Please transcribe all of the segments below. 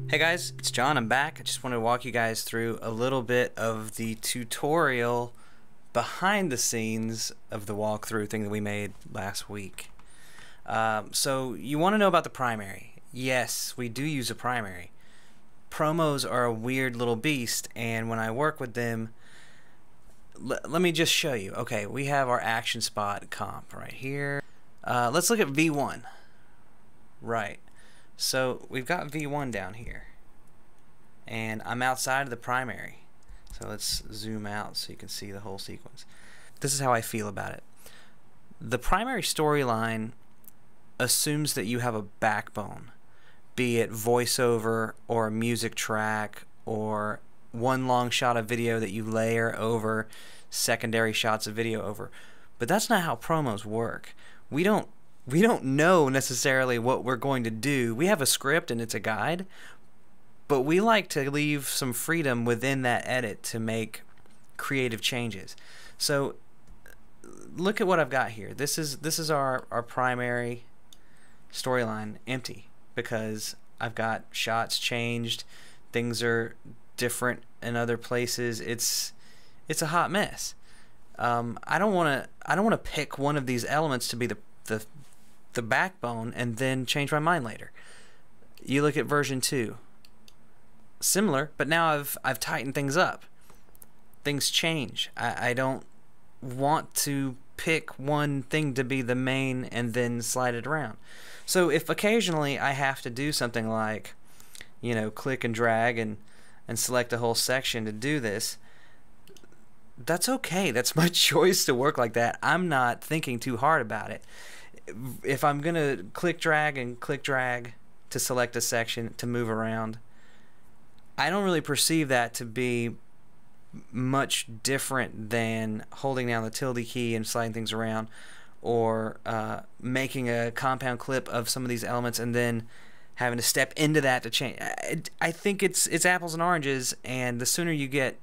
Hey guys, it's John. I'm back. I just wanted to walk you guys through a little bit of the tutorial behind the scenes of the walkthrough thing that we made last week. So you want to know about the primary. Yes, we do use a primary. Promos are a weird little beast, and when I work with them, let me just show you. Okay, we have our action spot comp right here. Let's look at V1. Right. So we've got V1 down here, and I'm outside of the primary. So let's zoom out so you can see the whole sequence. This is how I feel about it. The primary storyline assumes that you have a backbone, be it voiceover or a music track or one long shot of video that you layer over secondary shots of video over. But that's not how promos work. We don't know necessarily what we're going to do. We have a script and it's a guide, but we like to leave some freedom within that edit to make creative changes. So look at what I've got here. This is our primary storyline empty because I've got shots changed, things are different in other places. It's a hot mess. I don't want to pick one of these elements to be the backbone and then change my mind later. You look at version 2. Similar, but now I've tightened things up. Things change. I don't want to pick one thing to be the main and then slide it around. So if occasionally I have to do something like, you know, click and drag and select a whole section to do this, that's okay. That's my choice to work like that. I'm not thinking too hard about it. If I'm gonna click drag to select a section to move around, I don't really perceive that to be much different than holding down the tilde key and sliding things around, or making a compound clip of some of these elements and then having to step into that to change. I think it's apples and oranges, and the sooner you get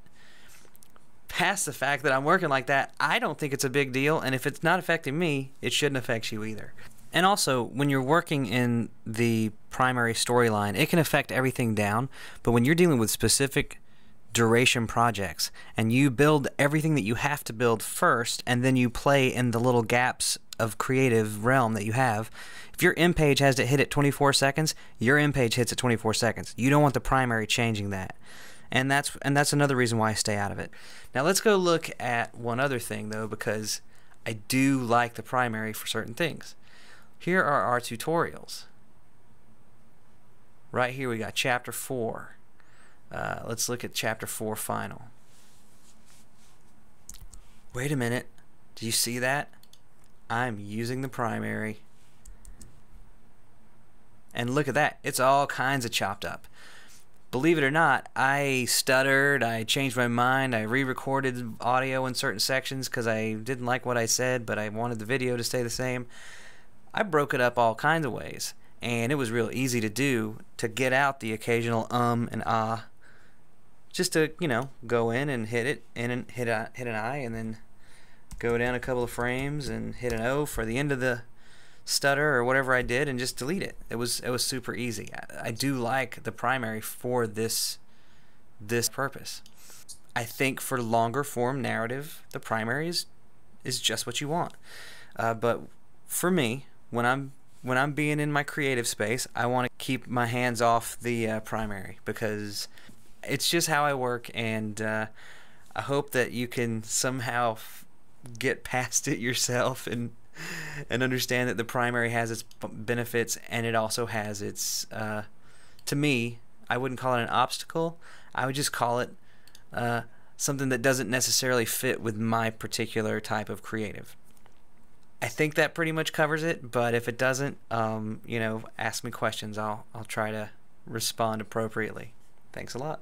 past the fact that I'm working like that, I don't think it's a big deal, and if it's not affecting me, it shouldn't affect you either. And also, when you're working in the primary storyline, it can affect everything down, but when you're dealing with specific duration projects and you build everything that you have to build first and then you play in the little gaps of creative realm that you have, if your end page has to hit at 24 seconds, your end page hits at 24 seconds. You don't want the primary changing that. And that's another reason why I stay out of it. Now let's go look at one other thing though, because I do like the primary for certain things. Here are our tutorials. Right here we got chapter 4. Let's look at chapter 4 final. Wait a minute. Do you see that? I'm using the primary. And look at that. It's all kinds of chopped up. Believe it or not, I stuttered, I changed my mind, I re-recorded audio in certain sections because I didn't like what I said, but I wanted the video to stay the same. I broke it up all kinds of ways, and it was real easy to do, to get out the occasional and ah, just to, you know, go in and hit it, and hit an I, and then go down a couple of frames and hit an O for the end of the stutter or whatever I did, and just delete it. It was super easy. I do like the primary for this purpose. I think for longer form narrative, the primary is just what you want. But for me, when I'm being in my creative space, I want to keep my hands off the primary because it's just how I work, and I hope that you can somehow get past it yourself and understand that the primary has its benefits, and it also has its, to me, I wouldn't call it an obstacle. I would just call it something that doesn't necessarily fit with my particular type of creative. I think that pretty much covers it, but if it doesn't, you know, ask me questions. I'll try to respond appropriately. Thanks a lot.